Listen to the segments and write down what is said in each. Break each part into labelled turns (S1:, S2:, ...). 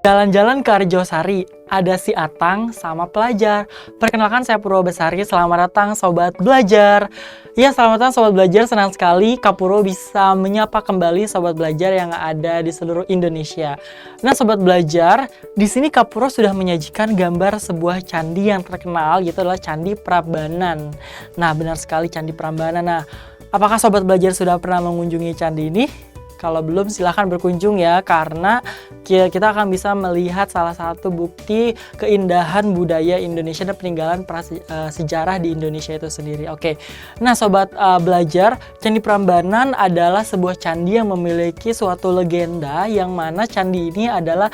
S1: Jalan-jalan ke Arjosari, ada si Atang sama pelajar. Perkenalkan, saya Purwo Besari, selamat datang Sobat Belajar. Ya, selamat datang Sobat Belajar, senang sekali Kak Purwo bisa menyapa kembali Sobat Belajar yang ada di seluruh Indonesia. Nah Sobat Belajar, di sini Kak Purwo sudah menyajikan gambar sebuah candi yang terkenal, yaitu adalah Candi Prambanan. Nah benar sekali, Candi Prambanan. Nah, apakah Sobat Belajar sudah pernah mengunjungi candi ini? Kalau belum, silahkan berkunjung ya, karena kita akan bisa melihat salah satu bukti keindahan budaya Indonesia dan peninggalan sejarah di Indonesia itu sendiri. Oke, nah Sobat Belajar, Candi Prambanan adalah sebuah candi yang memiliki suatu legenda, yang mana candi ini adalah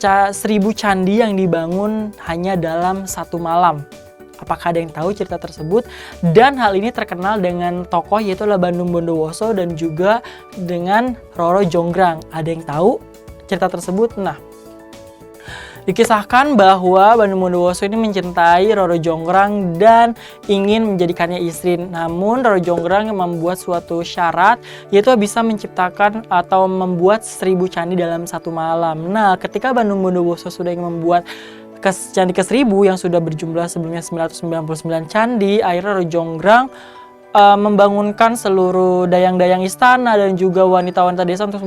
S1: 1000 candi yang dibangun hanya dalam satu malam. Apakah ada yang tahu cerita tersebut? Dan hal ini terkenal dengan tokoh, yaitu adalah Bandung Bondowoso dan juga dengan Roro Jonggrang. Ada yang tahu cerita tersebut? Nah, dikisahkan bahwa Bandung Bondowoso ini mencintai Roro Jonggrang dan ingin menjadikannya istri. Namun Roro Jonggrang membuat suatu syarat, yaitu bisa menciptakan atau membuat 1000 candi dalam satu malam. Nah, ketika Bandung Bondowoso sudah ingin membuat candi ke-1000 yang sudah berjumlah sebelumnya 999 candi, akhirnya Roro Jonggrang membangunkan seluruh dayang-dayang istana dan juga wanita-wanita desa untuk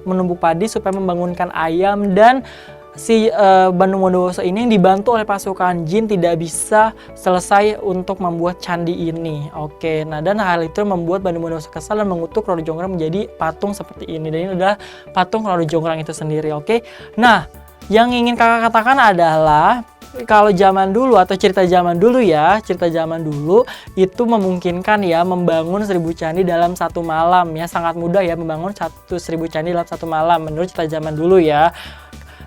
S1: menumbuk padi supaya membangunkan ayam. Dan si Bandung Bondowoso ini yang dibantu oleh pasukan jin tidak bisa selesai untuk membuat candi ini. Oke, nah dan hal itu membuat Bandung Bondowoso kesal dan mengutuk Roro Jonggrang menjadi patung seperti ini. Dan ini adalah patung Roro Jonggrang itu sendiri. Oke, nah yang ingin kakak katakan adalah kalau zaman dulu atau cerita zaman dulu ya, cerita zaman dulu itu memungkinkan ya membangun 1000 candi dalam satu malam ya, sangat mudah ya membangun 1000 candi dalam satu malam menurut cerita zaman dulu ya.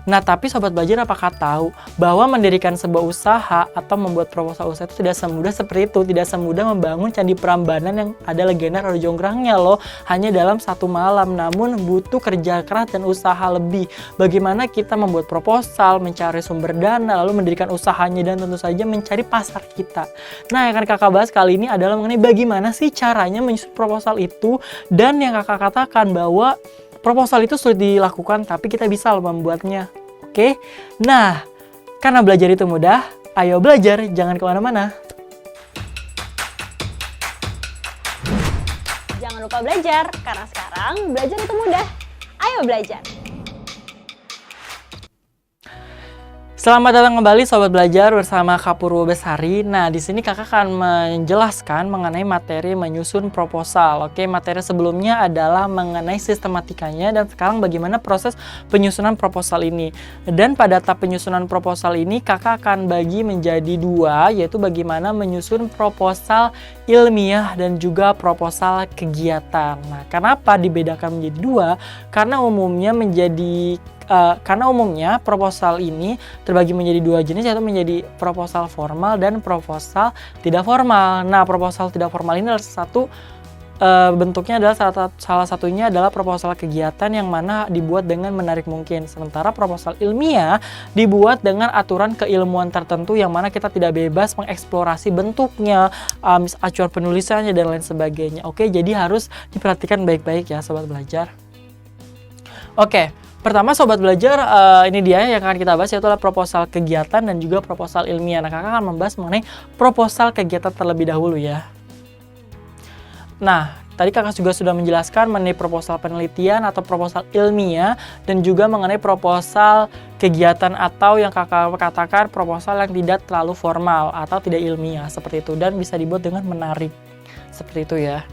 S1: Nah, tapi Sobat Belajar apakah tahu bahwa mendirikan sebuah usaha atau membuat proposal usaha itu tidak semudah seperti itu, tidak semudah membangun Candi Prambanan yang ada legenda Roro Jonggrangnya loh, hanya dalam satu malam, namun butuh kerja keras dan usaha lebih. Bagaimana kita membuat proposal, mencari sumber dana, lalu mendirikan usahanya, dan tentu saja mencari pasar kita. Nah, yang akan kakak bahas kali ini adalah mengenai bagaimana sih caranya menyusun proposal itu, dan yang kakak katakan bahwa proposal itu sulit dilakukan, tapi kita bisa loh membuatnya. Oke, nah karena belajar itu mudah, ayo belajar, jangan kemana-mana.
S2: Jangan lupa belajar, karena sekarang belajar itu mudah. Ayo belajar.
S1: Selamat datang kembali Sobat Belajar bersama Kak Purwo Besari. Nah, di sini kakak akan menjelaskan mengenai materi menyusun proposal. Oke, materi sebelumnya adalah mengenai sistematikanya dan sekarang bagaimana proses penyusunan proposal ini. Dan pada tahap penyusunan proposal ini kakak akan bagi menjadi dua, yaitu bagaimana menyusun proposal ilmiah dan juga proposal kegiatan. Nah, kenapa dibedakan menjadi dua? Karena umumnya proposal ini terbagi menjadi dua jenis, yaitu menjadi proposal formal dan proposal tidak formal. Nah, proposal tidak formal ini adalah bentuknya adalah salah satunya adalah proposal kegiatan yang mana dibuat dengan menarik mungkin. Sementara proposal ilmiah dibuat dengan aturan keilmuan tertentu yang mana kita tidak bebas mengeksplorasi bentuknya, acuan penulisannya dan lain sebagainya. Oke, jadi harus diperhatikan baik-baik ya Sobat Belajar. Oke. Pertama Sobat Belajar, ini dia yang akan kita bahas, yaitu adalah proposal kegiatan dan juga proposal ilmiah. Nah, kakak akan membahas mengenai proposal kegiatan terlebih dahulu ya. Nah, tadi kakak juga sudah menjelaskan mengenai proposal penelitian atau proposal ilmiah dan juga mengenai proposal kegiatan atau yang kakak katakan proposal yang tidak terlalu formal atau tidak ilmiah seperti itu dan bisa dibuat dengan menarik seperti itu ya.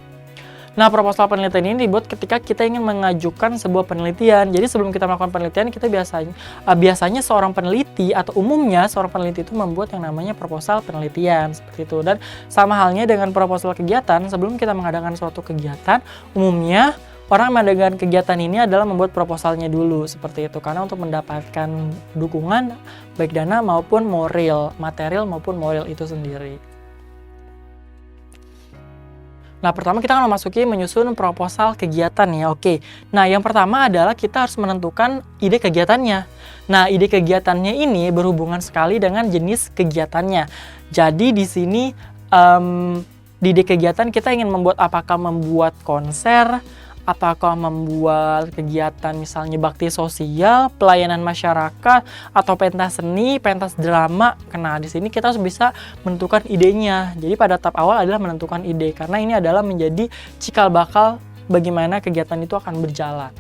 S1: Nah, proposal penelitian ini dibuat ketika kita ingin mengajukan sebuah penelitian. Jadi sebelum kita melakukan penelitian, kita biasanya seorang peneliti atau umumnya seorang peneliti itu membuat yang namanya proposal penelitian seperti itu. Dan sama halnya dengan proposal kegiatan, sebelum kita mengadakan suatu kegiatan, umumnya orang mengadakan kegiatan ini adalah membuat proposalnya dulu seperti itu, karena untuk mendapatkan dukungan baik dana maupun material maupun moral itu sendiri. Nah, pertama kita akan memasuki menyusun proposal kegiatan ya. Oke. Nah, yang pertama adalah kita harus menentukan ide kegiatannya. Nah, ide kegiatannya ini berhubungan sekali dengan jenis kegiatannya. Jadi di sini di ide kegiatan kita ingin membuat apakah membuat konser apakah membuat kegiatan misalnya bakti sosial, pelayanan masyarakat, atau pentas seni, pentas drama. Nah, di sini kita harus bisa menentukan idenya. Jadi pada tahap awal adalah menentukan ide, karena ini adalah menjadi cikal bakal bagaimana kegiatan itu akan berjalan.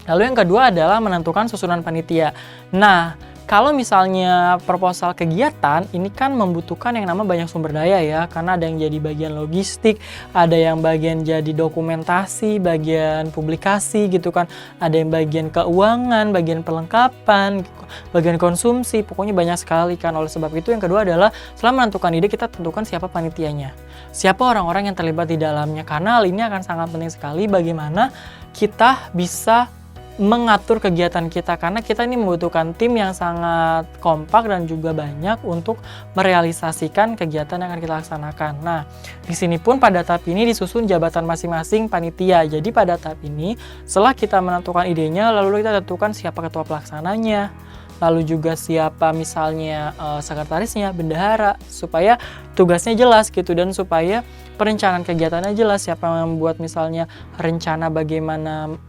S1: Lalu yang kedua adalah menentukan susunan panitia. Nah, kalau misalnya proposal kegiatan, ini kan membutuhkan yang nama banyak sumber daya ya, karena ada yang jadi bagian logistik, ada yang bagian jadi dokumentasi, bagian publikasi gitu kan, ada yang bagian keuangan, bagian perlengkapan, bagian konsumsi, pokoknya banyak sekali kan. Oleh sebab itu yang kedua adalah setelah menentukan ide, kita tentukan siapa panitianya, siapa orang-orang yang terlibat di dalamnya, karena hal ini akan sangat penting sekali bagaimana kita bisa mengatur kegiatan kita, karena kita ini membutuhkan tim yang sangat kompak dan juga banyak untuk merealisasikan kegiatan yang akan kita laksanakan. Nah, di sini pun pada tahap ini disusun jabatan masing-masing panitia. Jadi pada tahap ini setelah kita menentukan idenya, lalu kita tentukan siapa ketua pelaksananya, lalu juga siapa misalnya sekretarisnya, bendahara, supaya tugasnya jelas gitu, dan supaya perencanaan kegiatannya jelas, siapa yang membuat misalnya rencana bagaimana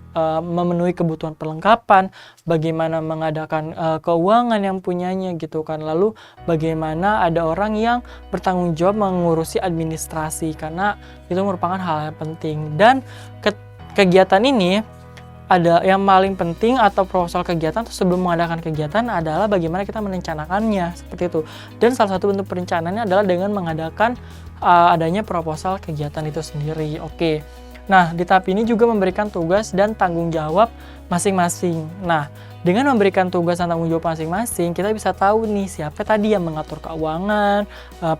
S1: memenuhi kebutuhan perlengkapan, bagaimana mengadakan keuangan yang punyanya gitu kan, lalu bagaimana ada orang yang bertanggung jawab mengurusi administrasi, karena itu merupakan hal yang penting. Dan kegiatan ini ada yang paling penting atau proposal kegiatan atau sebelum mengadakan kegiatan adalah bagaimana kita merencanakannya, seperti itu. Dan salah satu bentuk perencanaannya adalah dengan mengadakan adanya proposal kegiatan itu sendiri. Oke. Nah, di tahap ini juga memberikan tugas dan tanggung jawab masing-masing. Nah, dengan memberikan tugas dan tanggung jawab masing-masing, kita bisa tahu nih siapa tadi yang mengatur keuangan,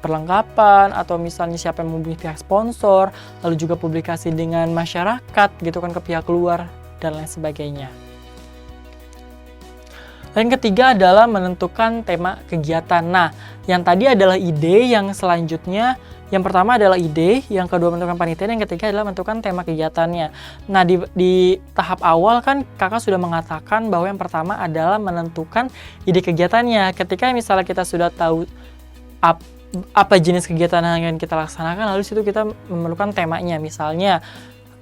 S1: perlengkapan, atau misalnya siapa yang menghubungi pihak sponsor, lalu juga publikasi dengan masyarakat gitu kan, ke pihak luar, dan lain sebagainya. Dan ketiga adalah menentukan tema kegiatan. Nah, yang tadi adalah ide, yang selanjutnya yang pertama adalah ide, yang kedua menentukan panitia, dan yang ketiga adalah menentukan tema kegiatannya. Nah, di tahap awal kan kakak sudah mengatakan bahwa yang pertama adalah menentukan ide kegiatannya. Ketika misalnya kita sudah tahu apa jenis kegiatan yang kita laksanakan, lalu situ kita memerlukan temanya. Misalnya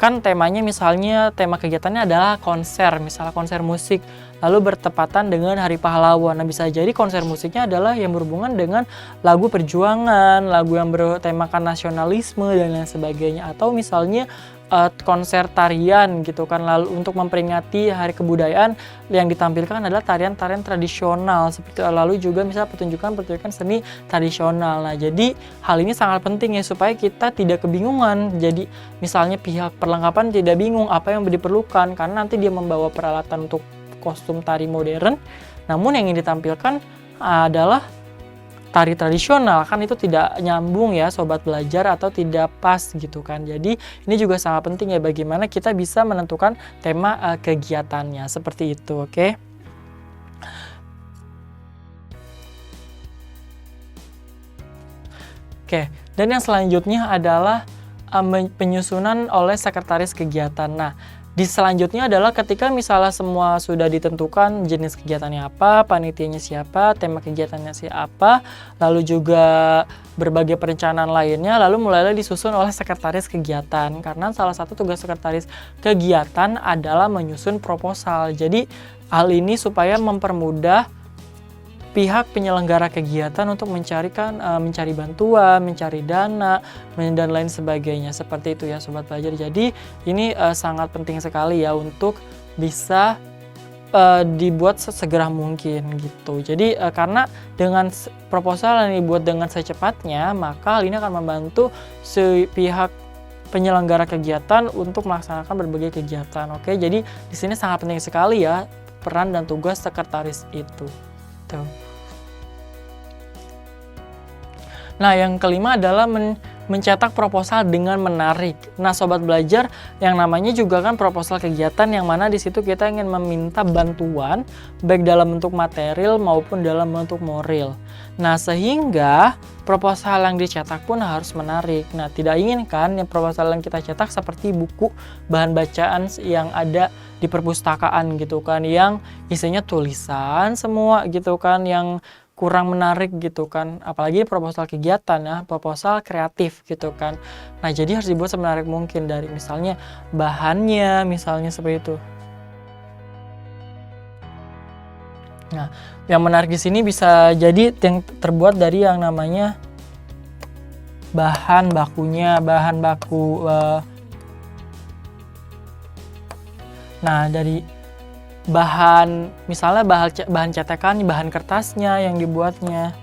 S1: kan temanya, misalnya tema kegiatannya adalah konser, misalnya konser musik, lalu bertepatan dengan Hari Pahlawan. Nah, bisa jadi konser musiknya adalah yang berhubungan dengan lagu perjuangan, lagu yang bertemakan nasionalisme dan lain sebagainya, atau misalnya konser tarian gitu kan, lalu untuk memperingati Hari Kebudayaan yang ditampilkan adalah tarian-tarian tradisional seperti, lalu juga misalnya pertunjukan seni tradisional. Nah, jadi hal ini sangat penting ya, supaya kita tidak kebingungan. Jadi misalnya pihak perlengkapan tidak bingung apa yang diperlukan, karena nanti dia membawa peralatan untuk kostum tari modern, namun yang ingin ditampilkan adalah tari tradisional, kan itu tidak nyambung ya sobat belajar, atau tidak pas gitu kan. Jadi ini juga sangat penting ya, bagaimana kita bisa menentukan tema kegiatannya, seperti itu. Oke. Oke, dan yang selanjutnya adalah penyusunan oleh sekretaris kegiatan. Nah, di selanjutnya adalah ketika misalnya semua sudah ditentukan jenis kegiatannya apa, panitianya siapa, tema kegiatannya siapa, lalu juga berbagai perencanaan lainnya, lalu mulailah disusun oleh sekretaris kegiatan. Karena salah satu tugas sekretaris kegiatan adalah menyusun proposal. Jadi hal ini supaya mempermudah pihak penyelenggara kegiatan untuk mencari bantuan, mencari dana, dan lain sebagainya. Seperti itu ya sobat pelajar. Jadi ini sangat penting sekali ya untuk bisa dibuat sesegera mungkin gitu. Jadi karena dengan proposal yang dibuat dengan secepatnya, maka hal ini akan membantu si pihak penyelenggara kegiatan untuk melaksanakan berbagai kegiatan. Oke, jadi di sini sangat penting sekali ya peran dan tugas sekretaris itu. Tuh. Nah, yang kelima adalah mencetak proposal dengan menarik. Nah, sobat belajar, yang namanya juga kan proposal kegiatan, yang mana di situ kita ingin meminta bantuan baik dalam bentuk material maupun dalam bentuk moral. Nah, sehingga proposal yang dicetak pun harus menarik. Nah, tidak inginkan yang proposal yang kita cetak seperti buku bahan bacaan yang ada di perpustakaan gitu kan, yang isinya tulisan semua gitu kan, yang kurang menarik gitu kan, apalagi proposal kegiatan ya, proposal kreatif gitu kan. Nah, jadi harus dibuat semenarik mungkin dari misalnya bahannya, misalnya seperti itu. Nah, yang menarik di sini bisa jadi yang terbuat dari yang namanya bahan bakunya, bahan baku. Nah, dari bahan, misalnya bahan cetekan, bahan kertasnya yang dibuatnya.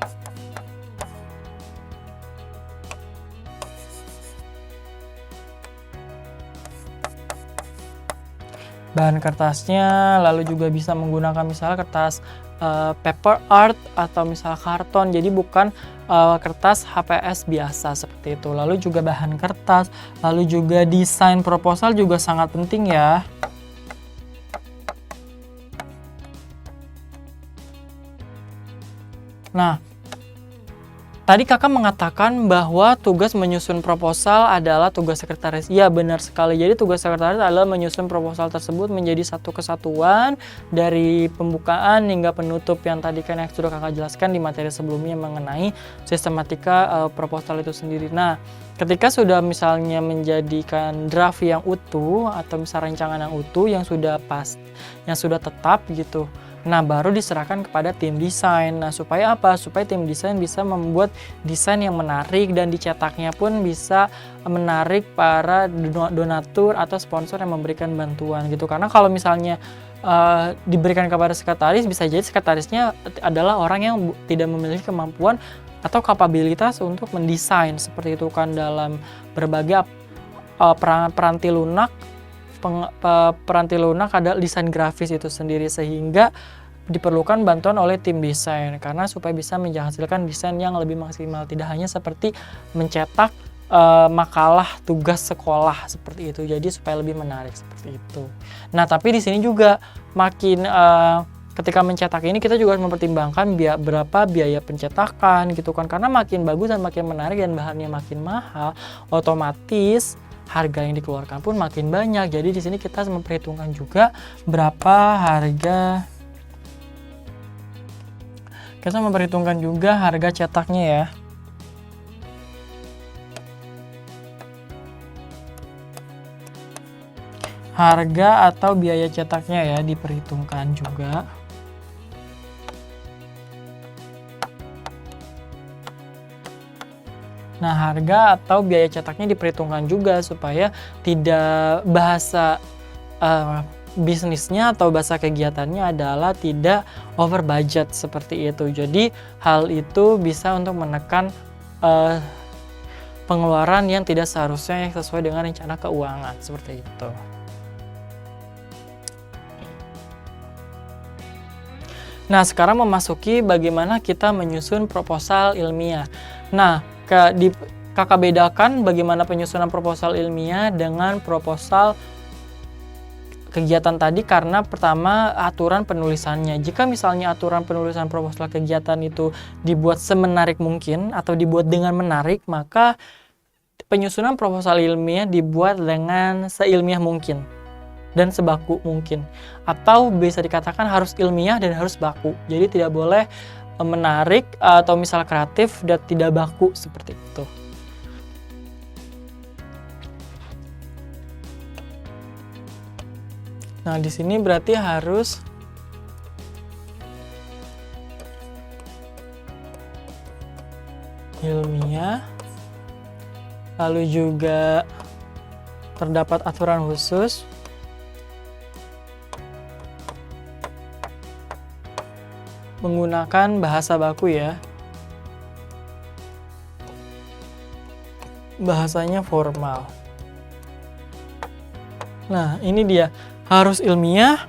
S1: Bahan kertasnya, lalu juga bisa menggunakan misalnya kertas paper art atau misalnya karton, jadi bukan kertas HPS biasa seperti itu. Lalu juga bahan kertas, lalu juga desain proposal juga sangat penting ya. Nah, tadi kakak mengatakan bahwa tugas menyusun proposal adalah tugas sekretaris. Iya, benar sekali. Jadi tugas sekretaris adalah menyusun proposal tersebut menjadi satu kesatuan dari pembukaan hingga penutup yang tadi kan yang sudah kakak jelaskan di materi sebelumnya mengenai sistematika proposal itu sendiri. Nah, ketika sudah misalnya menjadikan draft yang utuh atau misalnya rancangan yang utuh yang sudah pas, yang sudah tetap gitu. Nah, baru diserahkan kepada tim desain. Nah, supaya apa? Supaya tim desain bisa membuat desain yang menarik dan dicetaknya pun bisa menarik para donatur atau sponsor yang memberikan bantuan gitu. Karena kalau misalnya diberikan kepada sekretaris, bisa jadi sekretarisnya adalah orang yang tidak memiliki kemampuan atau kapabilitas untuk mendesain seperti itu kan dalam berbagai peranti lunak. Peranti lunak ada desain grafis itu sendiri, sehingga diperlukan bantuan oleh tim desain karena supaya bisa menghasilkan desain yang lebih maksimal, tidak hanya seperti mencetak makalah tugas sekolah seperti itu, jadi supaya lebih menarik seperti itu. Nah, tapi di sini juga makin ketika mencetak ini kita juga harus mempertimbangkan berapa biaya pencetakan gitu kan, karena makin bagus dan makin menarik dan bahannya makin mahal, otomatis harga yang dikeluarkan pun makin banyak. Jadi di sini kita harus memperhitungkan juga berapa harga. Kita memperhitungkan juga harga cetaknya ya. Harga atau biaya cetaknya ya diperhitungkan juga. Nah, harga atau biaya cetaknya diperhitungkan juga supaya tidak bahasa bisnisnya atau bahasa kegiatannya adalah tidak over budget seperti itu. Jadi hal itu bisa untuk menekan pengeluaran yang tidak seharusnya yang sesuai dengan rencana keuangan seperti itu. Nah, sekarang memasuki bagaimana kita menyusun proposal ilmiah. Nah, kakak bedakan bagaimana penyusunan proposal ilmiah dengan proposal kegiatan tadi, karena pertama aturan penulisannya. Jika misalnya aturan penulisan proposal kegiatan itu dibuat semenarik mungkin atau dibuat dengan menarik, maka penyusunan proposal ilmiah dibuat dengan seilmiah mungkin dan sebaku mungkin, atau bisa dikatakan harus ilmiah dan harus baku. Jadi tidak boleh menarik atau misal kreatif dan tidak baku seperti itu. Nah, di sini berarti harus ilmiah, lalu juga terdapat aturan khusus, menggunakan bahasa baku ya. Bahasanya formal. Nah, ini dia. Harus ilmiah,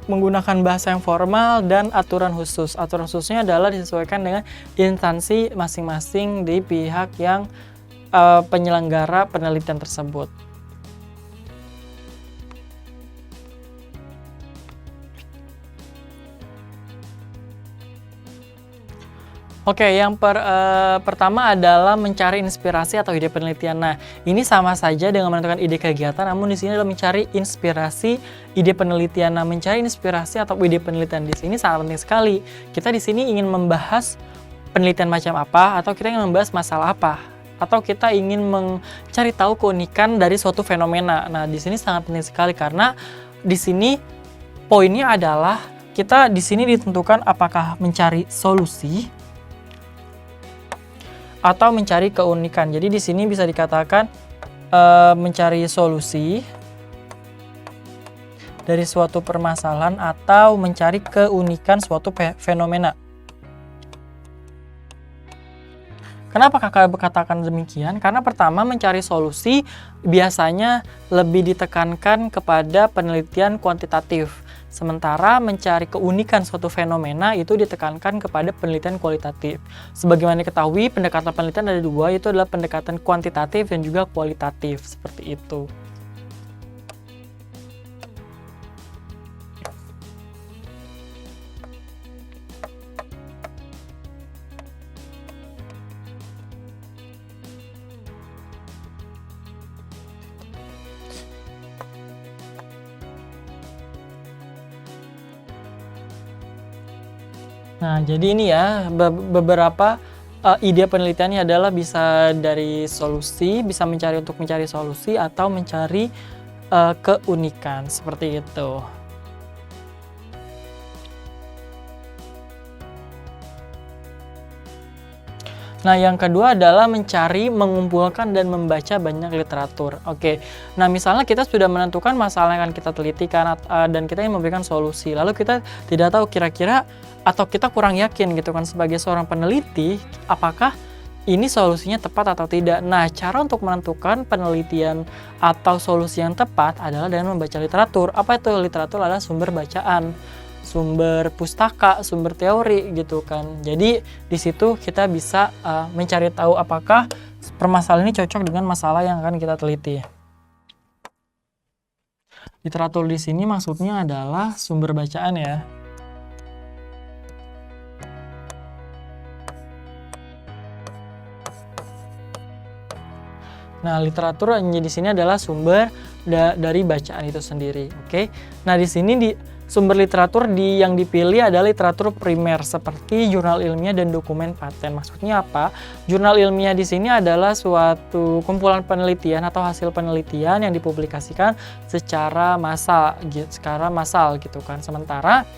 S1: menggunakan bahasa yang formal, dan aturan khusus. Aturan khususnya adalah disesuaikan dengan instansi masing-masing di pihak yang penyelenggara penelitian tersebut. Oke, yang pertama adalah mencari inspirasi atau ide penelitian. Nah, ini sama saja dengan menentukan ide kegiatan, namun di sini adalah mencari inspirasi ide penelitian. Nah, mencari inspirasi atau ide penelitian di sini sangat penting sekali. Kita di sini ingin membahas penelitian macam apa, atau kita ingin membahas masalah apa, atau kita ingin mencari tahu keunikan dari suatu fenomena. Nah, di sini sangat penting sekali karena di sini poinnya adalah kita di sini ditentukan apakah mencari solusi atau mencari keunikan. Jadi di sini bisa dikatakan mencari solusi dari suatu permasalahan atau mencari keunikan suatu fenomena. Kenapa kakak katakan demikian? Karena pertama, mencari solusi biasanya lebih ditekankan kepada penelitian kuantitatif. Sementara mencari keunikan suatu fenomena itu ditekankan kepada penelitian kualitatif. Sebagaimana diketahui, pendekatan penelitian ada dua, yaitu adalah pendekatan kuantitatif dan juga kualitatif, seperti itu. Nah, jadi ini ya beberapa ide penelitiannya adalah bisa dari solusi, bisa untuk mencari solusi atau mencari keunikan, seperti itu. Nah, yang kedua adalah mencari, mengumpulkan, dan membaca banyak literatur. Oke, nah misalnya kita sudah menentukan masalah yang akan kita teliti kan, dan kita ingin memberikan solusi. Lalu kita tidak tahu kira-kira, atau kita kurang yakin gitu kan sebagai seorang peneliti, apakah ini solusinya tepat atau tidak. Nah, cara untuk menentukan penelitian atau solusi yang tepat adalah dengan membaca literatur. Apa itu literatur? Adalah sumber bacaan, sumber pustaka, sumber teori gitu kan. Jadi di situ kita bisa mencari tahu apakah permasalahan ini cocok dengan masalah yang akan kita teliti. Literatur di sini maksudnya adalah sumber bacaan ya. Nah, literatur di sini adalah sumber dari bacaan itu sendiri. Oke. Nah, di sini sumber literatur yang dipilih adalah literatur primer seperti jurnal ilmiah dan dokumen paten. Maksudnya apa? Jurnal ilmiah di sini adalah suatu kumpulan penelitian atau hasil penelitian yang dipublikasikan secara massal gitu kan. Sementara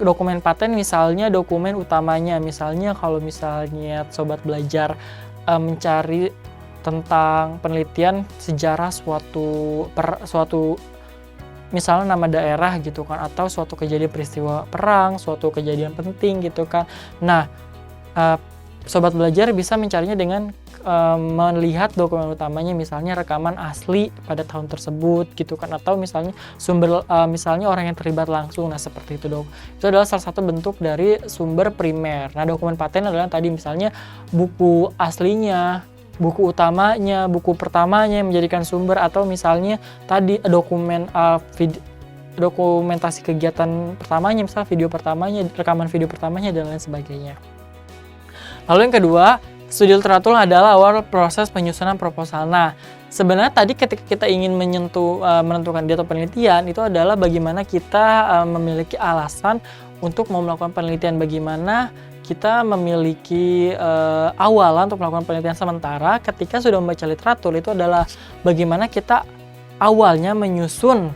S1: dokumen paten misalnya dokumen utamanya, misalnya kalau misalnya sobat belajar mencari tentang penelitian sejarah suatu misalnya nama daerah gitu kan, atau suatu kejadian peristiwa perang, suatu kejadian penting gitu kan. Nah, sobat belajar bisa mencarinya dengan melihat dokumen utamanya, misalnya rekaman asli pada tahun tersebut gitu kan, atau misalnya misalnya orang yang terlibat langsung. Nah, seperti itu dong. Itu adalah salah satu bentuk dari sumber primer. Nah, dokumen paten adalah tadi misalnya buku aslinya, buku utamanya, buku pertamanya yang menjadikan sumber, atau misalnya tadi dokumentasi kegiatan pertamanya, misalnya video pertamanya, rekaman video pertamanya, dan lain sebagainya. Lalu yang kedua, studi literatur adalah awal proses penyusunan proposal. Nah, sebenarnya tadi ketika kita ingin menentukan data penelitian, itu adalah bagaimana kita memiliki alasan untuk mau melakukan penelitian, bagaimana kita memiliki awalan untuk melakukan penelitian. Sementara ketika sudah membaca literatur, itu adalah bagaimana kita awalnya menyusun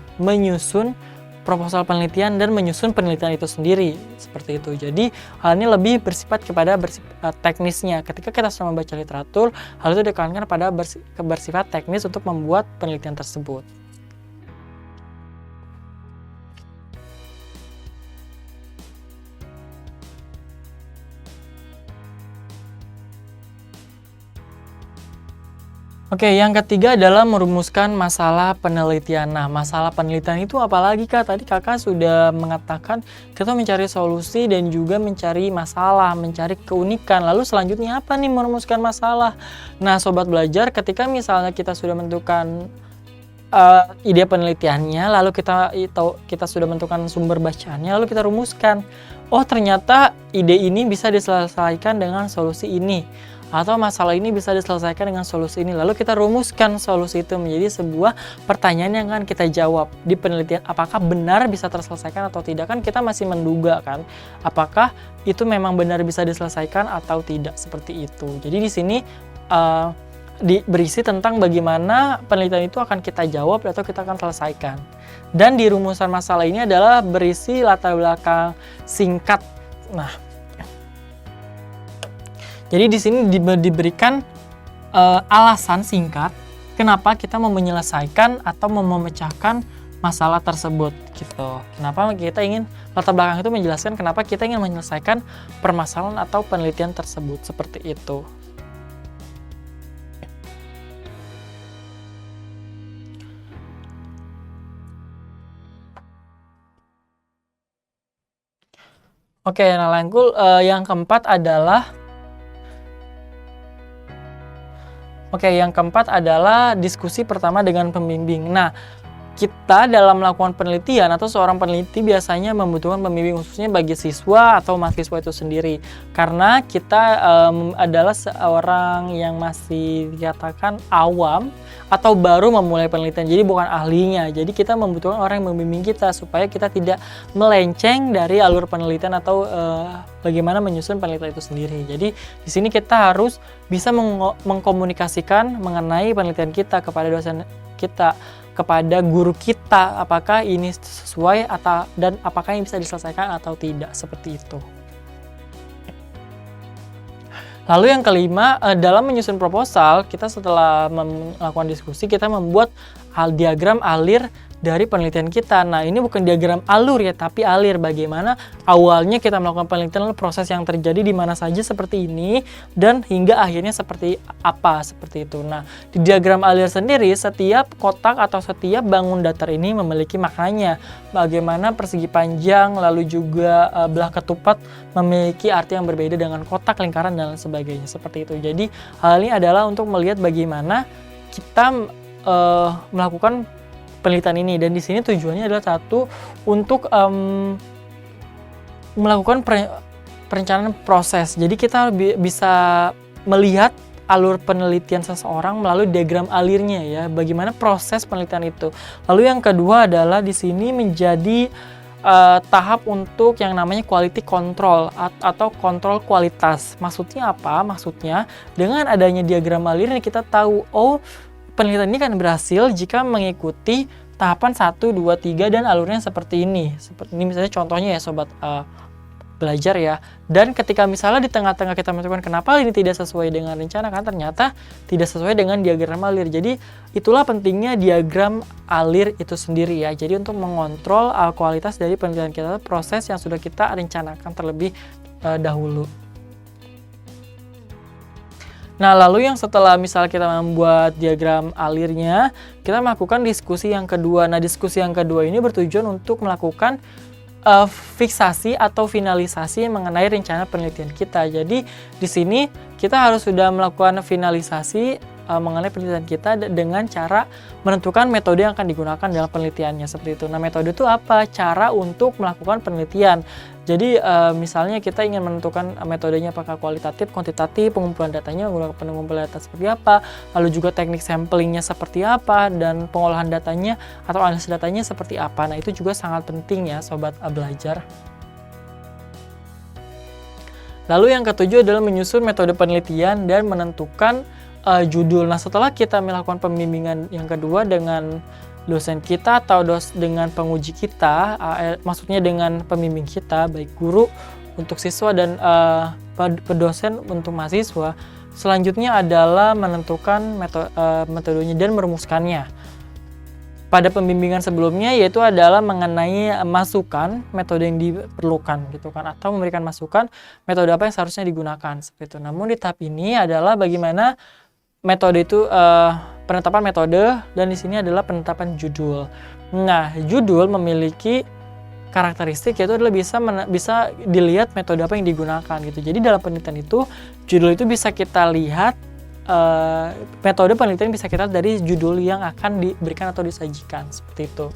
S1: proposal penelitian dan menyusun penelitian itu sendiri, seperti itu. Jadi hal ini lebih bersifat kepada teknisnya. Ketika kita sudah membaca literatur, hal itu ditekankan pada bersifat teknis untuk membuat penelitian tersebut. Oke, yang ketiga adalah merumuskan masalah penelitian. Nah, masalah penelitian itu apalagi Kak? Tadi Kakak sudah mengatakan kita mencari solusi dan juga mencari masalah, mencari keunikan. Lalu selanjutnya apa nih merumuskan masalah? Nah, sobat belajar, ketika misalnya kita sudah menentukan ide penelitiannya, lalu kita sudah menentukan sumber bacaannya, lalu kita rumuskan. Oh, ternyata ide ini bisa diselesaikan dengan solusi ini, atau masalah ini bisa diselesaikan dengan solusi ini. Lalu kita rumuskan solusi itu menjadi sebuah pertanyaan yang akan kita jawab di penelitian. Apakah benar bisa terselesaikan atau tidak? Kan kita masih menduga kan, apakah itu memang benar bisa diselesaikan atau tidak, seperti itu. Jadi di sini berisi tentang bagaimana penelitian itu akan kita jawab atau kita akan selesaikan. Dan di rumusan masalah ini adalah berisi latar belakang singkat. Nah, jadi di sini diberikan alasan singkat kenapa kita mau menyelesaikan atau mau memecahkan masalah tersebut gitu. Kenapa kita ingin, latar belakang itu menjelaskan kenapa kita ingin menyelesaikan permasalahan atau penelitian tersebut, seperti itu. Oke, nah Langkul, yang keempat adalah diskusi pertama dengan pembimbing. Nah, kita dalam melakukan penelitian atau seorang peneliti biasanya membutuhkan pembimbing khususnya bagi siswa atau mahasiswa itu sendiri. Karena kita adalah seorang yang masih dikatakan awam atau baru memulai penelitian, jadi bukan ahlinya. Jadi kita membutuhkan orang yang membimbing kita supaya kita tidak melenceng dari alur penelitian atau bagaimana menyusun penelitian itu sendiri. Jadi di sini kita harus bisa mengkomunikasikan mengenai penelitian kita kepada dosen kita, kepada guru kita, apakah ini sesuai dan apakah ini bisa diselesaikan atau tidak, seperti itu. Lalu yang kelima, dalam menyusun proposal, kita setelah melakukan diskusi, kita membuat diagram alir dari penelitian kita. Nah, ini bukan diagram alur ya, tapi alir. Bagaimana awalnya kita melakukan penelitian, lalu proses yang terjadi di mana saja seperti ini, dan hingga akhirnya seperti apa, seperti itu. Nah, di diagram alir sendiri, setiap kotak atau setiap bangun datar ini memiliki maknanya. Bagaimana persegi panjang, lalu juga belah ketupat memiliki arti yang berbeda dengan kotak, lingkaran, dan sebagainya. Seperti itu. Jadi, hal ini adalah untuk melihat bagaimana kita melakukan penelitian ini, dan di sini tujuannya adalah satu untuk melakukan perencanaan proses. Jadi kita bisa melihat alur penelitian seseorang melalui diagram alirnya ya, bagaimana proses penelitian itu. Lalu yang kedua adalah di sini menjadi tahap untuk yang namanya quality control atau kontrol kualitas. Maksudnya apa? Maksudnya dengan adanya diagram alir ini kita tahu, oh, penelitian ini kan berhasil jika mengikuti tahapan 1, 2, 3 dan alurnya seperti ini. Seperti ini misalnya contohnya ya sobat belajar ya. Dan ketika misalnya di tengah-tengah kita menentukan kenapa ini tidak sesuai dengan rencana, kan ternyata tidak sesuai dengan diagram alir. Jadi itulah pentingnya diagram alir itu sendiri ya. Jadi untuk mengontrol kualitas dari penelitian kita, proses yang sudah kita rencanakan terlebih dahulu. Nah, lalu yang setelah misalnya kita membuat diagram alirnya, kita melakukan diskusi yang kedua. Nah, diskusi yang kedua ini bertujuan untuk melakukan fiksasi atau finalisasi mengenai rencana penelitian kita. Jadi, di sini kita harus sudah melakukan finalisasi mengenai penelitian kita dengan cara menentukan metode yang akan digunakan dalam penelitiannya, seperti itu. Nah, metode itu apa? Cara untuk melakukan penelitian. Jadi misalnya kita ingin menentukan metodenya apakah kualitatif, kuantitatif, pengumpulan datanya menggunakan pengumpulan data seperti apa, lalu juga teknik samplingnya seperti apa, dan pengolahan datanya atau analisis datanya seperti apa. Nah, itu juga sangat penting ya sobat belajar. Lalu yang ketujuh adalah menyusun metode penelitian dan menentukan judul. Nah, setelah kita melakukan pembimbingan yang kedua dengan dosen kita atau dengan penguji kita, maksudnya dengan pembimbing kita, baik guru untuk siswa dan dosen untuk mahasiswa, selanjutnya adalah menentukan metodenya dan merumuskannya. Pada pembimbingan sebelumnya yaitu adalah mengenai masukan metode yang diperlukan gitu kan, atau memberikan masukan metode apa yang seharusnya digunakan seperti itu. Namun di tahap ini adalah bagaimana metode itu penetapan metode, dan di sini adalah penetapan judul. Nah, judul memiliki karakteristik yaitu adalah bisa dilihat metode apa yang digunakan gitu. Jadi dalam penelitian itu judul itu bisa kita lihat metode penelitian bisa kita lihat dari judul yang akan diberikan atau disajikan seperti itu.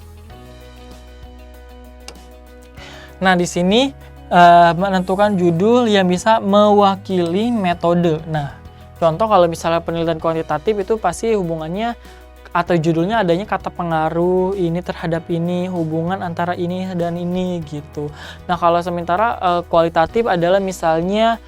S1: Nah, di sini menentukan judul yang bisa mewakili metode. Nah, contoh kalau misalnya penelitian kuantitatif itu pasti hubungannya atau judulnya adanya kata pengaruh ini terhadap ini, hubungan antara ini dan ini gitu. Nah, kalau sementara kualitatif adalah misalnya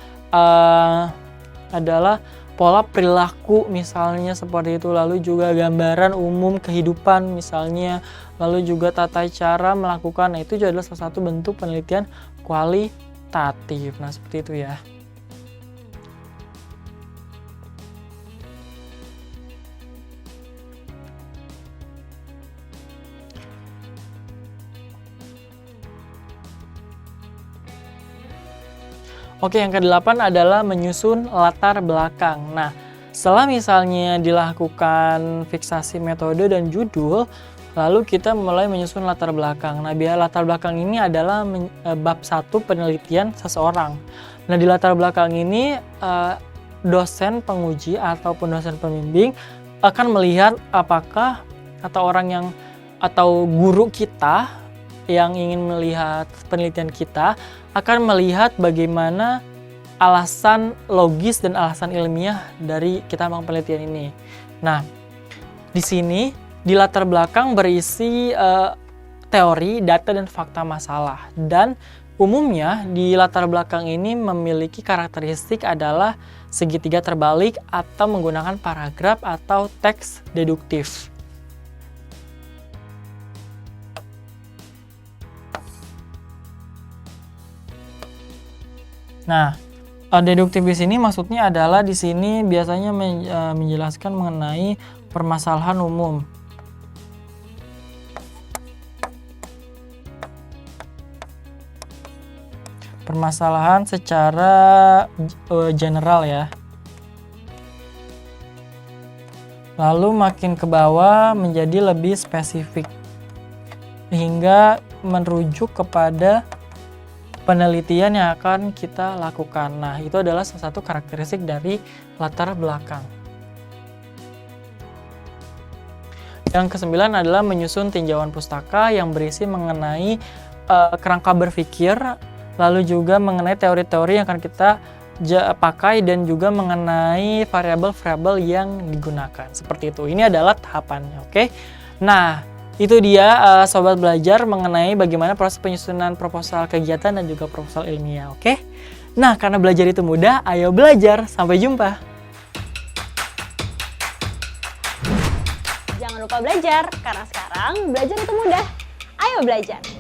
S1: adalah pola perilaku misalnya seperti itu, lalu juga gambaran umum kehidupan misalnya, lalu juga tata cara melakukan. Nah, itu juga adalah salah satu bentuk penelitian kualitatif. Nah, seperti itu ya. Oke, yang ke-8 adalah menyusun latar belakang. Nah, setelah misalnya dilakukan fiksasi metode dan judul, lalu kita mulai menyusun latar belakang. Nah, biar latar belakang ini adalah bab 1 penelitian seseorang. Nah, di latar belakang ini dosen penguji ataupun dosen pembimbing akan melihat apakah atau guru kita yang ingin melihat penelitian kita akan melihat bagaimana alasan logis dan alasan ilmiah dari kita melakukan penelitian ini. Nah, di sini di latar belakang berisi teori, data, dan fakta masalah. Dan umumnya di latar belakang ini memiliki karakteristik adalah segitiga terbalik atau menggunakan paragraf atau teks deduktif. Nah, deduktif di sini maksudnya adalah di sini biasanya menjelaskan mengenai permasalahan umum. Permasalahan secara general ya. Lalu makin ke bawah menjadi lebih spesifik hingga merujuk kepada penelitian yang akan kita lakukan. Nah, itu adalah salah satu karakteristik dari latar belakang. Yang ke-9 adalah menyusun tinjauan pustaka yang berisi mengenai kerangka berpikir, lalu juga mengenai teori-teori yang akan kita pakai dan juga mengenai variabel-variabel yang digunakan. Seperti itu. Ini adalah tahapannya, oke? Nah, itu dia sobat belajar mengenai bagaimana proses penyusunan proposal kegiatan dan juga proposal ilmiah, oke? Nah, karena belajar itu mudah, ayo belajar. Sampai jumpa.
S2: Jangan lupa belajar, karena sekarang belajar itu mudah. Ayo belajar.